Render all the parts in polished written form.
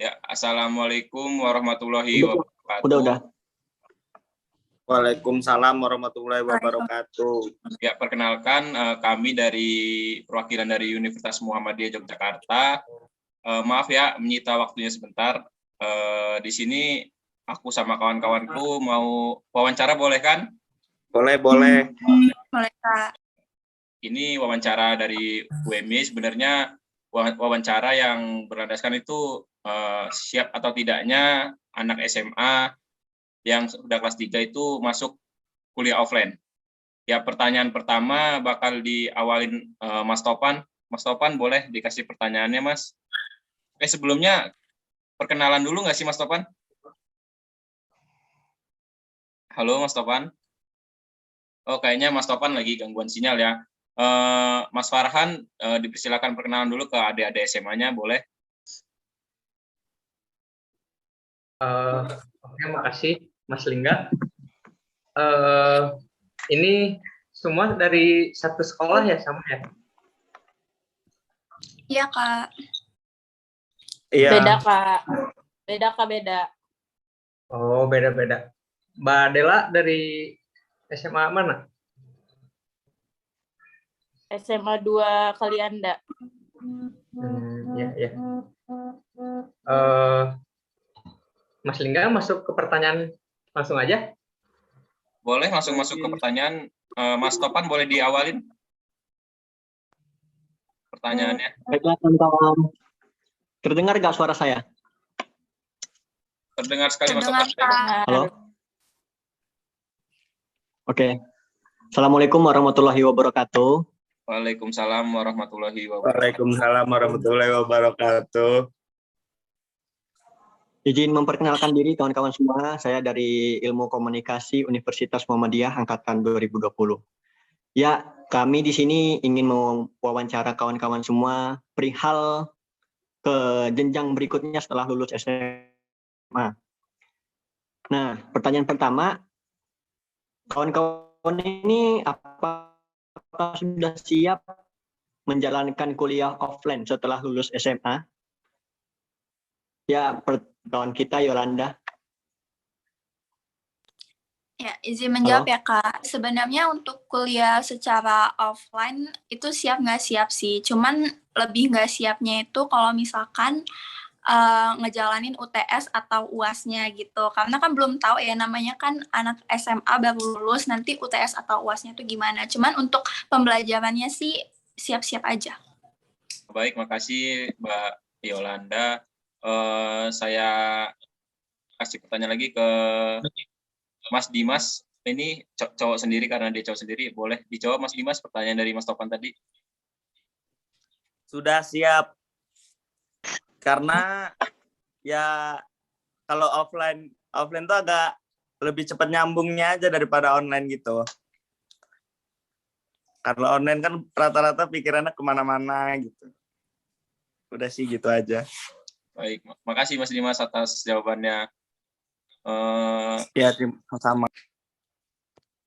Ya, Assalamualaikum warahmatullahi Udah. wabarakatuh. Waalaikumsalam warahmatullahi wabarakatuh. Ya, perkenalkan kami dari perwakilan dari Universitas Muhammadiyah Yogyakarta. Maaf ya, menyita waktunya sebentar. Di sini aku sama kawan-kawanku mau wawancara, boleh kan? Boleh. Boleh, Kak. Ini wawancara dari UMI, sebenarnya wawancara yang berlandaskan itu siap atau tidaknya anak SMA yang sudah kelas 3 itu masuk kuliah offline. Ya, pertanyaan pertama bakal diawalin Mas Topan. Mas Topan, boleh dikasih pertanyaannya, Mas? Oke, sebelumnya perkenalan dulu nggak sih, Mas Topan? Halo, Mas Topan. Oh, kayaknya Mas Topan lagi gangguan sinyal ya. Mas Farhan, dipersilakan perkenalan dulu ke adik-adik SMA-nya, boleh? Oke, makasih Mas Lingga. Ini semua dari satu sekolah ya, sama ya? Iya, Kak. Iya. Beda, Kak. Beda. Oh, beda-beda. Mbak Dela dari SMA mana? SMA 2 Kalianda. Ya. Mas Lingga masuk ke pertanyaan langsung aja? Boleh langsung masuk ke pertanyaan. Mas Topan, boleh diawalin pertanyaannya? Baiklah, teman-teman. Terdengar nggak suara saya? Terdengar sekali, Mas Terdengar, Topan. Kak. Halo? Oke. Assalamualaikum warahmatullahi wabarakatuh. Waalaikumsalam warahmatullahi wabarakatuh. Waalaikumsalam warahmatullahi wabarakatuh. Izin memperkenalkan diri kawan-kawan semua. Saya dari Ilmu Komunikasi Universitas Muhammadiyah angkatan 2020. Ya, kami di sini ingin mewawancara kawan-kawan semua perihal ke jenjang berikutnya setelah lulus SMA. Nah, pertanyaan pertama, kawan-kawan ini apakah sudah siap menjalankan kuliah offline setelah lulus SMA? Ya, kawan kita Yolanda. Ya, izin menjawab ya, Kak. Sebenarnya untuk kuliah secara offline itu siap nggak siap sih. Cuman lebih nggak siapnya itu kalau misalkan ngejalanin UTS atau UAS-nya gitu. Karena kan belum tahu ya, namanya kan anak SMA baru lulus, nanti UTS atau UAS-nya itu gimana. Cuman untuk pembelajarannya sih siap-siap aja. Baik, makasih Mbak Yolanda. Saya kasih pertanyaan lagi ke Mas Dimas. Ini cowok sendiri, karena dia cowok sendiri. Boleh dijawab, Mas Dimas, pertanyaan dari Mas Topan tadi? Sudah siap. Karena ya kalau offline tuh agak lebih cepat nyambungnya aja daripada online gitu. Kalau online kan rata-rata pikirannya kemana-mana gitu. Udah sih gitu aja. Baik, makasih Mas Dimas atas jawabannya. Ya, sama.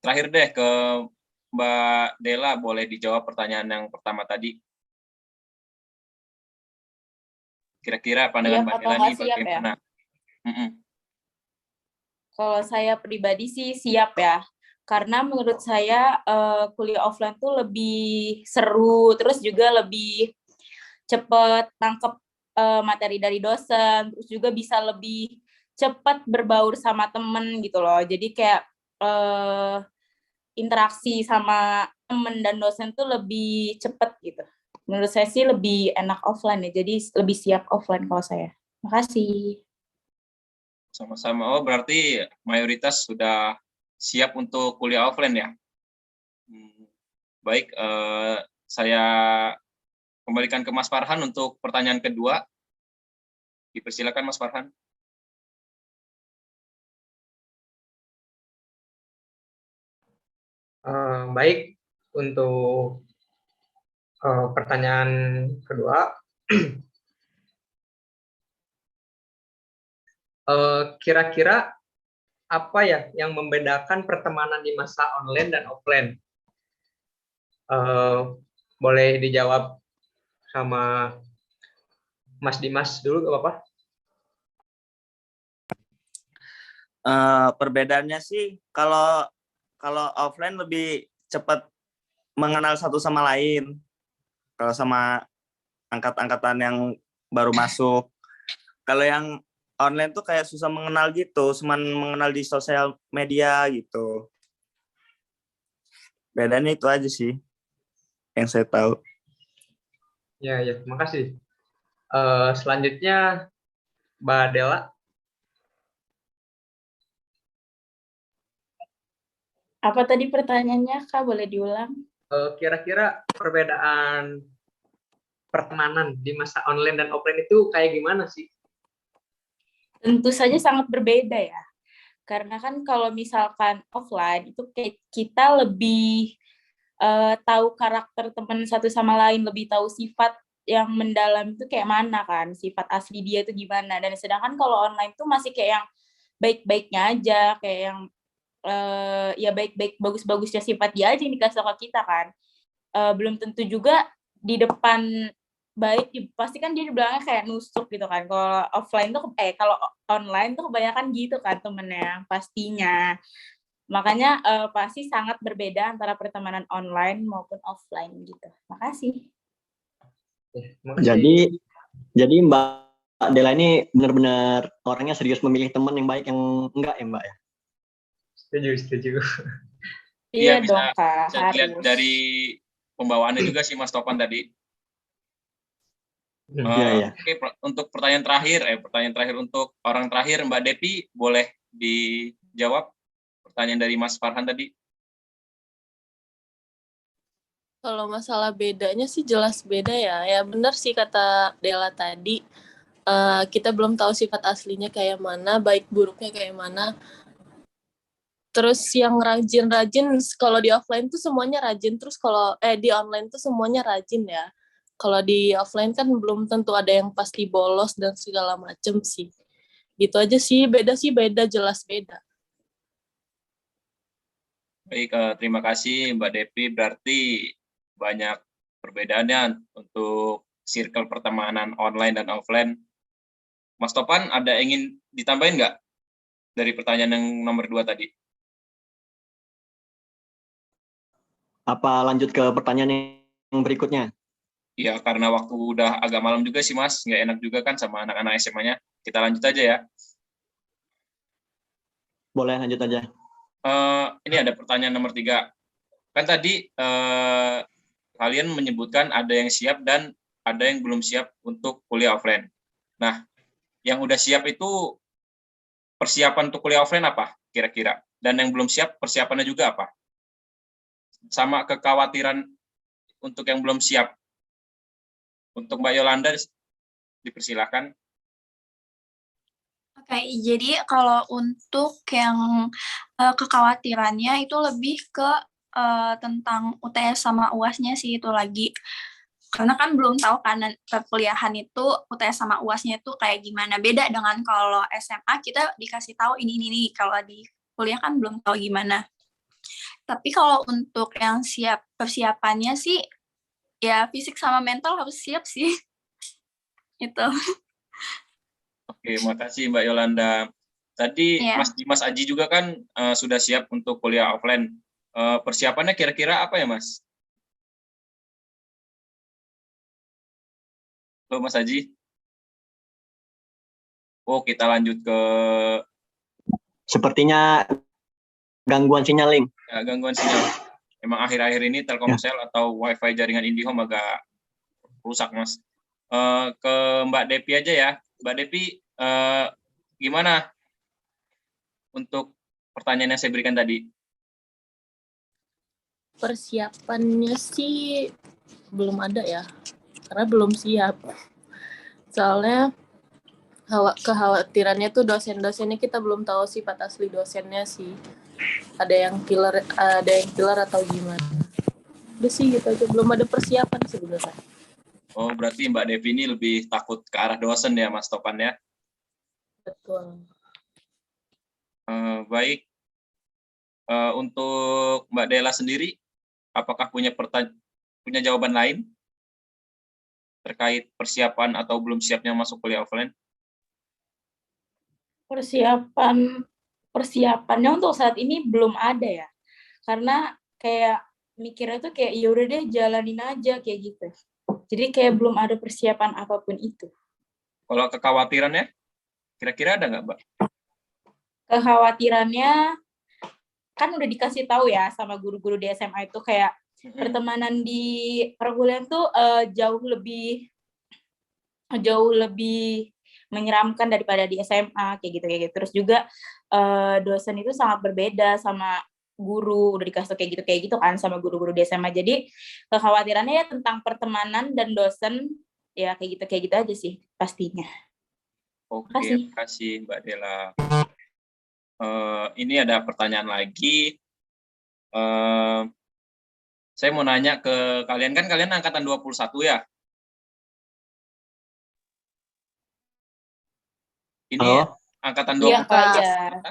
Terakhir deh ke Mbak Dela, boleh dijawab pertanyaan yang pertama tadi. Kira-kira pandangan Mbak Dela ini bagaimana? Ya? Kalau saya pribadi sih siap ya. Karena menurut saya kuliah offline tuh lebih seru, terus juga lebih cepat tangkep materi dari dosen, terus juga bisa lebih cepat berbaur sama temen gitu loh. Jadi kayak interaksi sama temen dan dosen tuh lebih cepat gitu. Menurut saya sih lebih enak offline ya, jadi lebih siap offline kalau saya. Makasih. Sama-sama. Oh, berarti mayoritas sudah siap untuk kuliah offline ya? Baik, saya kembalikan ke Mas Farhan untuk pertanyaan kedua. Dipersilakan Mas Farhan. Baik, untuk pertanyaan kedua, kira-kira apa ya yang membedakan pertemanan di masa online dan offline? Boleh dijawab sama Mas Dimas dulu, gak apa-apa? Perbedaannya sih kalau offline lebih cepat mengenal satu sama lain. Kalau sama angkatan yang baru masuk. Kalau yang online tuh kayak susah mengenal gitu, cuman mengenal di sosial media gitu. Bedanya itu aja sih yang saya tahu. Ya, ya, terima kasih. Selanjutnya Mbak Dela. Apa tadi pertanyaannya, Kak? Boleh diulang? Kira-kira perbedaan pertemanan di masa online dan offline itu kayak gimana sih? Tentu saja sangat berbeda ya. Karena kan kalau misalkan offline itu kayak kita lebih tahu karakter teman satu sama lain, lebih tahu sifat yang mendalam itu kayak mana kan, sifat asli dia itu gimana. Dan sedangkan kalau online tuh masih kayak yang baik-baiknya aja, kayak yang ya baik-baik bagus-bagusnya sifat dia aja yang dikasih ke kita kan. Belum tentu juga di depan baik, pasti kan dia dibilangnya kayak nusuk gitu kan. Kalau offline tuh kalau online tuh kebanyakan gitu kan temennya pastinya. Makanya pasti sangat berbeda antara pertemanan online maupun offline gitu. Makasih. Terima kasih. Jadi Mbak Dela ini benar-benar orangnya serius memilih teman yang baik yang enggak ya Mbak ya? Setuju. Iya bisa, dong Kak, bisa dilihat harus. dari pembawaannya juga sih Mas Topan tadi. Iya. Oke, untuk pertanyaan terakhir untuk orang terakhir Mbak Depi, boleh dijawab pertanyaan dari Mas Farhan tadi. Kalau masalah bedanya sih jelas beda ya. Ya benar sih kata Dela tadi. Kita belum tahu sifat aslinya kayak mana, baik buruknya kayak mana. Terus yang rajin-rajin, kalau di offline tuh semuanya rajin, terus kalau di online tuh semuanya rajin ya. Kalau di offline kan belum tentu ada yang pasti bolos dan segala macem sih. Gitu aja sih, beda, jelas beda. Baik, terima kasih Mbak Depi. Berarti banyak perbedaannya untuk circle pertemanan online dan offline. Mas Topan, ada ingin ditambahin nggak dari pertanyaan yang nomor 2 tadi? Apa lanjut ke pertanyaan yang berikutnya? Ya, karena waktu udah agak malam juga sih Mas, nggak enak juga kan sama anak-anak SMA-nya. Kita lanjut aja ya. Boleh lanjut aja. Ini ada pertanyaan nomor 3. Kan tadi kalian menyebutkan ada yang siap dan ada yang belum siap untuk kuliah offline. Nah, yang udah siap itu persiapan untuk kuliah offline apa kira-kira? Dan yang belum siap persiapannya juga apa? Sama kekhawatiran untuk yang belum siap. Untuk Mbak Yolanda dipersilakan. Oke, jadi kalau untuk yang kekhawatirannya itu lebih ke tentang UTS sama UAS-nya sih itu lagi. Karena kan belum tahu kan perkuliahan itu UTS sama UAS-nya itu kayak gimana. Beda dengan kalau SMA kita dikasih tahu ini. Kalau di kuliah kan belum tahu gimana. Tapi kalau untuk yang siap persiapannya sih ya fisik sama mental harus siap sih. Itu. Oke, makasih Mbak Yolanda. Tadi Ya. Mas Aji juga kan sudah siap untuk kuliah offline. Persiapannya kira-kira apa ya, Mas? Halo, Mas Aji. Oh, kita lanjut ke... Sepertinya gangguan sinyal, Link. Ya, gangguan sinyal. Emang akhir-akhir ini Telkomsel atau Wi-Fi jaringan IndiHome agak rusak, Mas. Ke Mbak Depi aja ya. Mbak Depi, gimana untuk pertanyaan yang saya berikan tadi? Persiapannya sih belum ada ya, karena belum siap. Soalnya kekhawatirannya tuh dosen-dosennya kita belum tahu sifat asli dosennya sih. Ada yang killer atau gimana. Udah sih gitu aja, belum ada persiapan sebenarnya. Oh, berarti Mbak Devi ini lebih takut ke arah dosen ya, Mas Topan ya? Betul. Baik. Untuk Mbak Dela sendiri, apakah punya jawaban lain terkait persiapan atau belum siapnya masuk kuliah offline? Persiapan persiapannya untuk saat ini belum ada ya. Karena kayak mikirnya tuh kayak ya udah deh jalanin aja kayak gitu. Jadi kayak belum ada persiapan apapun itu. Kalau kekhawatirannya, kira-kira ada nggak, Mbak? Kekhawatirannya kan udah dikasih tahu ya sama guru-guru di SMA itu kayak pertemanan di perkuliahan tuh jauh lebih menyeramkan daripada di SMA kayak gitu. Terus juga dosen itu sangat berbeda sama guru, udah dikasih kayak gitu kan sama guru-guru di SMA. Jadi kekhawatirannya ya tentang pertemanan dan dosen ya kayak gitu aja sih pastinya. Oke, makasih Mbak Dela. Ini ada pertanyaan lagi. Saya mau nanya ke kalian, kan kalian angkatan 21 ya? Ini Halo? angkatan Iya, 21. Kak, ya.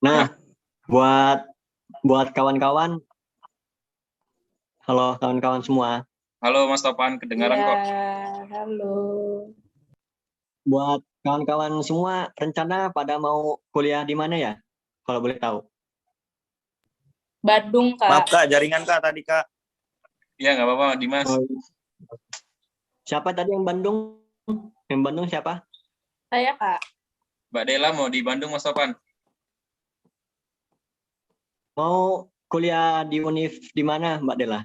Nah, buat kawan-kawan, halo kawan-kawan semua. Halo Mas Topan, kedengaran Iya, kok. halo. Buat kawan-kawan semua, rencana pada mau kuliah di mana ya? Kalau boleh tahu. Bandung, Maaf Kak. Kak, jaringan Kak tadi Kak. Iya, nggak apa-apa, Dimas. Siapa tadi yang Bandung? Yang Bandung siapa? Saya, Kak. Mbak Dela mau di Bandung, Mas Topan? Mau kuliah di univ di mana, Mbak Dela?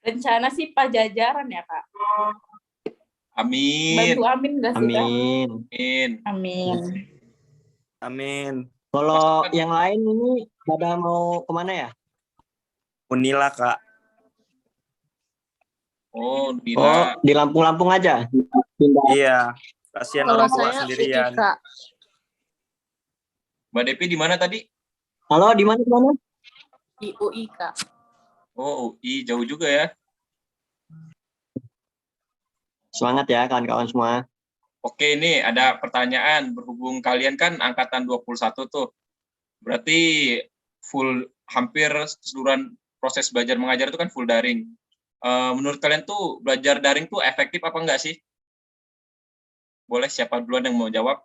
Rencana sih Pajajaran ya, Kak. Amin. Bantu amin nggak sih, Kak? Amin. Amin. Amin. Amin. Kalau yang lain ini pada mau kemana ya? Unila Kak. Oh, Oh, Bila. di Lampung-Lampung aja. Iya. Kasihan Kalau orang tua saya sendirian. UI, Kak. Mbak Depi di mana tadi? Halo, di mana? Di UI, Kak. Oh, UI, jauh juga ya. Semangat ya kawan-kawan semua. Oke, ini ada pertanyaan. Berhubung kalian kan angkatan 21 tuh. Berarti hampir keseluruhan proses belajar mengajar itu kan full daring. Menurut kalian tuh belajar daring tuh efektif apa enggak sih? Boleh siapa duluan yang mau jawab?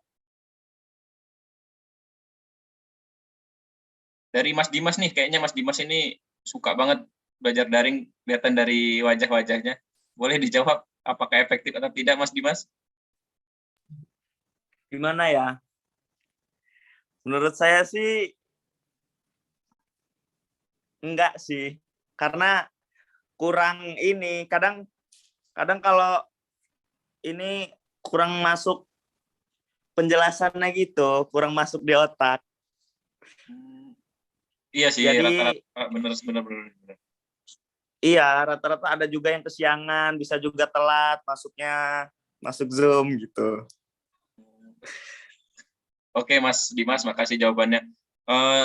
Dari Mas Dimas nih, kayaknya Mas Dimas ini suka banget belajar daring, kelihatan dari wajah-wajahnya. Boleh dijawab apakah efektif atau tidak, Mas Dimas? Gimana ya? Menurut saya sih enggak sih. Karena kurang ini, kadang kalau ini kurang masuk penjelasannya gitu, kurang masuk di otak. Iya sih, Jadi rata-rata benar. iya, rata-rata ada juga yang kesiangan, bisa juga telat masuk Zoom gitu. Oke, Mas Dimas, makasih jawabannya.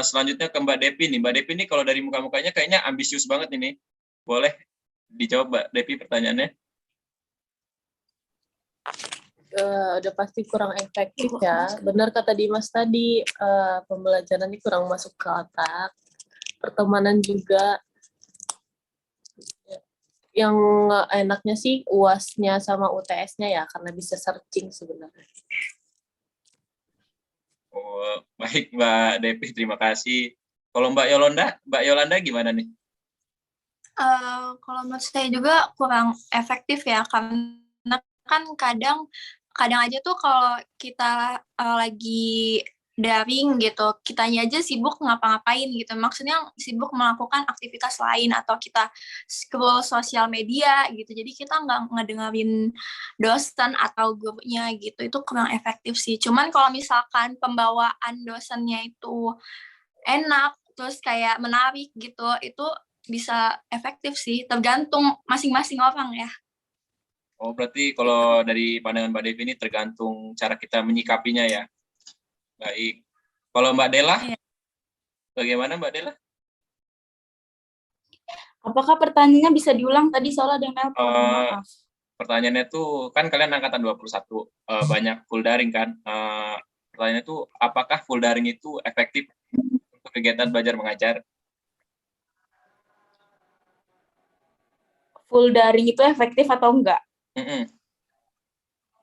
Selanjutnya ke Mbak Depi nih. Mbak Depi nih kalau dari muka-mukanya kayaknya ambisius banget ini. Boleh dijawab Mbak Depi pertanyaannya? Udah pasti kurang efektif ya. Benar kata Dimas tadi, pembelajaran ini kurang masuk ke otak. Pertemanan juga. Yang enaknya sih UAS-nya sama UTS-nya ya, karena bisa searching sebenarnya. Oh, baik Mbak Depi, terima kasih. Kalau Mbak Yolanda gimana nih? Kalau menurut saya juga kurang efektif ya, karena kan kadang aja tuh kalau kita lagi daring gitu, kitanya aja sibuk ngapa-ngapain gitu. Maksudnya sibuk melakukan aktivitas lain atau kita scroll sosial media gitu. Jadi kita nggak ngedengerin dosen atau gurunya gitu. Itu kurang efektif sih. Cuman kalau misalkan pembawaan dosennya itu enak, terus kayak menarik gitu, itu bisa efektif sih. Tergantung masing-masing orang ya. Oh, berarti kalau dari pandangan Mbak Devi ini tergantung cara kita menyikapinya ya. Baik. Kalau Mbak Dela, bagaimana Mbak Dela? Apakah pertanyaannya bisa diulang tadi soalnya ada yang nelpon? Maaf. Pertanyaannya tuh, kan kalian angkatan 21, banyak full daring kan? Pertanyaannya tuh, apakah full daring itu efektif untuk kegiatan belajar mengajar? Full daring itu efektif atau enggak? Mm-mm.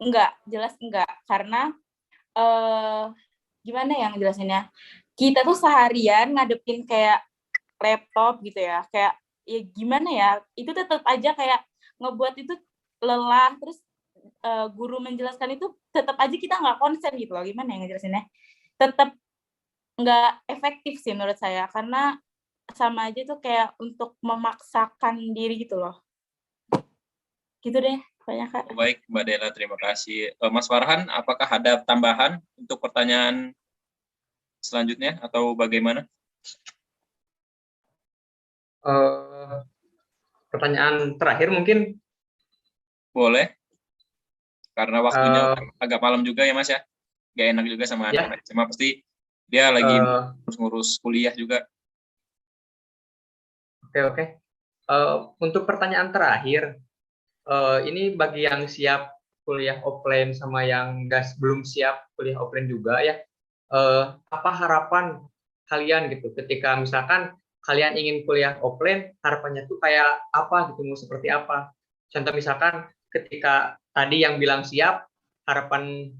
Enggak, jelas enggak. Karena gimana ya ngejelasinnya? Kita tuh seharian ngadepin kayak laptop gitu ya, kayak ya gimana ya? Itu tetap aja kayak ngebuat itu lelah, terus guru menjelaskan itu tetap aja kita nggak konsen gitu loh. Gimana ya ngejelasinnya? Tetap nggak efektif sih menurut saya, karena sama aja tuh kayak untuk memaksakan diri gitu loh. Gitu deh, banyak Kak. Baik, Mbak Dela, terima kasih. Mas Farhan, apakah ada tambahan untuk pertanyaan selanjutnya atau bagaimana? Pertanyaan terakhir mungkin. Boleh. Karena waktunya agak malam juga ya Mas ya. Gak enak juga sama Ya. anak-anak SMA, pasti dia lagi ngurus kuliah juga. Oke. Untuk pertanyaan terakhir, ini bagi yang siap kuliah offline sama yang belum siap kuliah offline juga ya, apa harapan kalian gitu ketika misalkan kalian ingin kuliah offline, harapannya tuh kayak apa gitu, mau seperti apa? Contoh misalkan ketika tadi yang bilang siap, harapan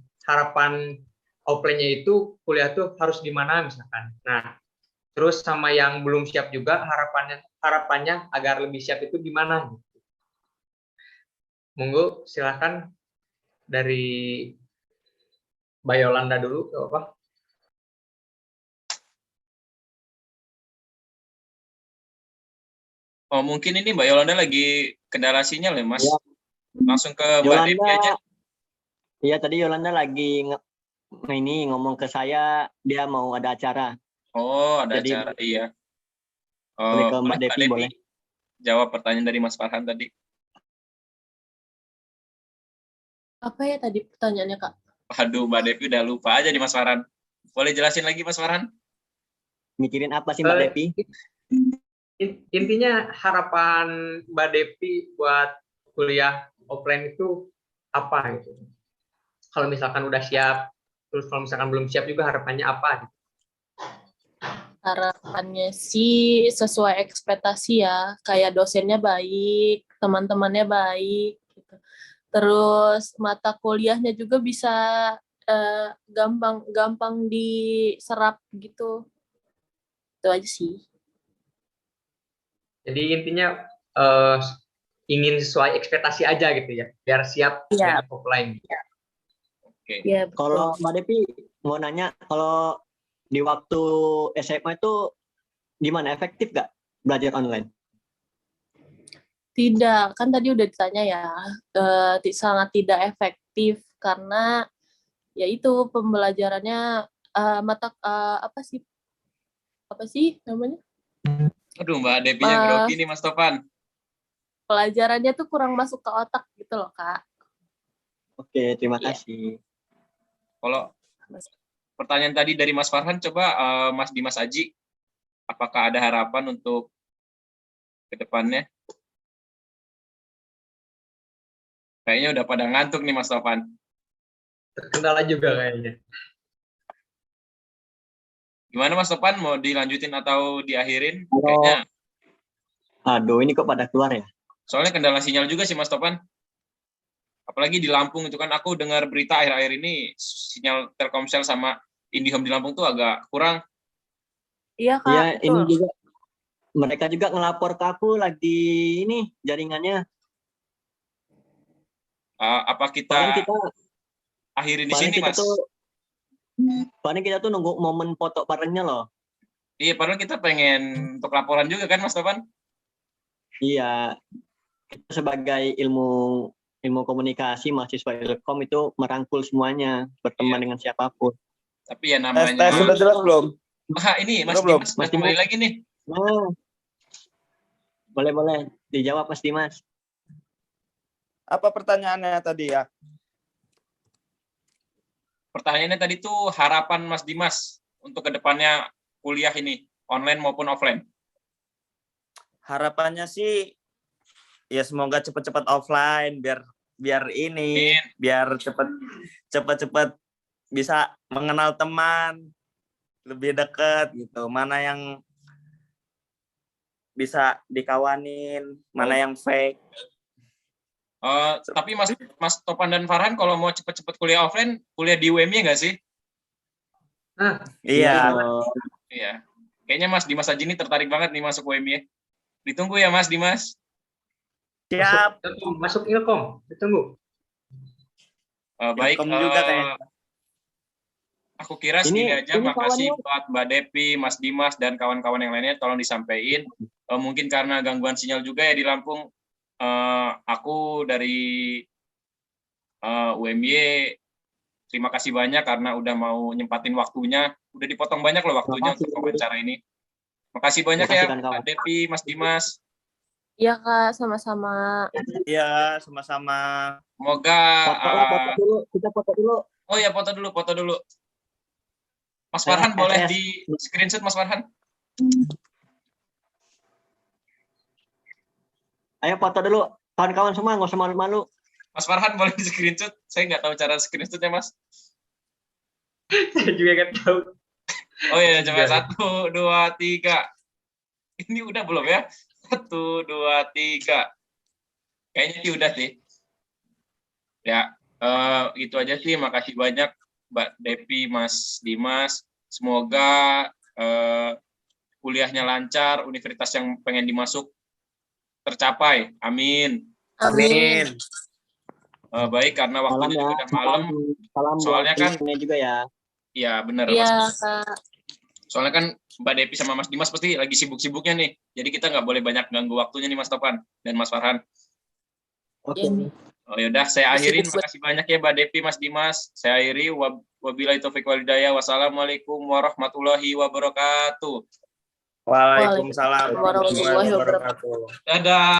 offline-nya itu kuliah tuh harus di mana misalkan. Nah, terus sama yang belum siap juga harapannya agar lebih siap itu gimana? Monggo silakan dari Mbak Yolanda dulu, gak apa? Oh, mungkin ini Mbak Yolanda lagi kendala sinyal ya Mas. Ya. Langsung ke Mbak Devi aja. Iya, tadi Yolanda lagi ngomong ke saya, dia mau ada acara. Oh, ada Jadi, acara, iya. boleh ke Mbak Mbak Devi, boleh. Jawab pertanyaan dari Mas Farhan tadi. Apa ya tadi pertanyaannya, Kak? Aduh, Mbak Devi udah lupa aja nih Mas Farhan. Boleh jelasin lagi Mas Farhan? Mikirin apa sih Mbak Devi? Intinya harapan Mbak Devi buat kuliah offline itu apa gitu? Kalau misalkan udah siap, terus kalau misalkan belum siap juga harapannya apa gitu? Harapannya sih sesuai ekspektasi ya, kayak dosennya baik, teman-temannya baik, gitu. Terus mata kuliahnya juga bisa gampang diserap gitu. Itu aja sih. Jadi intinya ingin sesuai ekspektasi aja gitu ya, biar siap Iya. offline. Oke. Ya, Kalau Mbak Devi mau nanya, kalau di waktu SMA itu gimana, efektif nggak belajar online? tidak, kan tadi udah ditanya ya, sangat tidak efektif karena ya itu pembelajarannya apa sih namanya? Aduh, Mbak Devi-nya grogi nih Mas Topan. Pelajarannya tuh kurang masuk ke otak gitu loh, Kak. Oke, terima Iya. kasih. Kalau pertanyaan tadi dari Mas Farhan, coba Mas Dimas Aji, apakah ada harapan untuk ke depannya? Kayaknya udah pada ngantuk nih Mas Topan. Terkendala juga kayaknya. Gimana Mas Topan, mau dilanjutin atau diakhirin? Halo. Kayaknya. Aduh, ini kok pada keluar ya? Soalnya kendala sinyal juga sih Mas Topan. Apalagi di Lampung itu kan, aku dengar berita akhir-akhir ini sinyal Telkomsel sama IndiHome di Lampung tuh agak kurang. Iya, Kak. Iya, betul. ini juga mereka juga ngelapor ke aku lagi ini jaringannya. Apa kita akhirin di sini Mas? Paling kita tuh nunggu momen foto barengnya loh. Iya, padahal kita pengen untuk laporan juga kan Mas Topan? Iya, kita sebagai ilmu komunikasi mahasiswa Ilkom itu merangkul semuanya, berteman dengan siapapun. Tapi ya namanya. Sudah jelas belum? Wah, ini Mas Belum. Dimas udah kembali lagi nih. Oh. Boleh dijawab Mas Dimas. Apa pertanyaannya tadi ya? Pertanyaannya tadi tuh harapan Mas Dimas untuk kedepannya kuliah ini, online maupun offline. Harapannya sih ya semoga cepat-cepat offline biar ini biar cepat bisa mengenal teman lebih dekat gitu, mana yang bisa dikawanin, mana yang fake. Tapi Mas Topan dan Farhan kalau mau cepat-cepat kuliah offline, kuliah di UMY nggak sih? Nah, Iya. Iya. Kayaknya Mas Dimas Aji ini tertarik banget nih masuk UMY. Ditunggu ya Mas Dimas. Siap. masuk Ilkom, ditunggu. Baik. Ilkom juga kayaknya. Aku kira segini aja. ini Makasih kawannya. buat Mbak Depi, Mas Dimas, dan kawan-kawan yang lainnya. Tolong disampaikan. Mungkin karena gangguan sinyal juga ya di Lampung. Aku dari UMY, terima kasih banyak karena udah mau nyempatin waktunya. Udah dipotong banyak loh waktunya untuk wawancara ini. Makasih banyak ya Mbak Depi, Mas Dimas. Iya Kak, sama-sama. Iya, sama-sama. Semoga Foto dulu, kita foto dulu. oh ya, foto dulu. Mas Farhan boleh di screenshot Mas Farhan? Ayo foto dulu. Kawan-kawan semua nggak usah malu-malu. Mas Farhan boleh di screenshot? Saya nggak tahu cara screenshotnya Mas. Saya juga nggak tahu. Oh iya, coba 1, 2, 3. Ini udah belum ya? 1, 2, 3. Kayaknya sih udah sih. Ya, itu aja sih. Makasih banyak Mbak Depi, Mas Dimas. Semoga kuliahnya lancar, universitas yang pengen dimasuk tercapai. Amin. Amin. Baik, karena waktunya juga udah malam. Salam Soalnya kan juga ya. Iya, benar Iya Mas. Kak. Soalnya kan Mbak Depi sama Mas Dimas pasti lagi sibuk-sibuknya nih. Jadi kita nggak boleh banyak ganggu waktunya nih Mas Topan dan Mas Farhan. Oke. Iya. Oh yaudah, saya akhirin. Sibuk. Makasih banyak ya Mbak Depi, Mas Dimas. Saya akhiri. Wabillahi taufiq walhidayah. Wassalamualaikum warahmatullahi wabarakatuh. Waalaikumsalam warahmatullahi wabarakatuh. wabarakatuh. Dadah.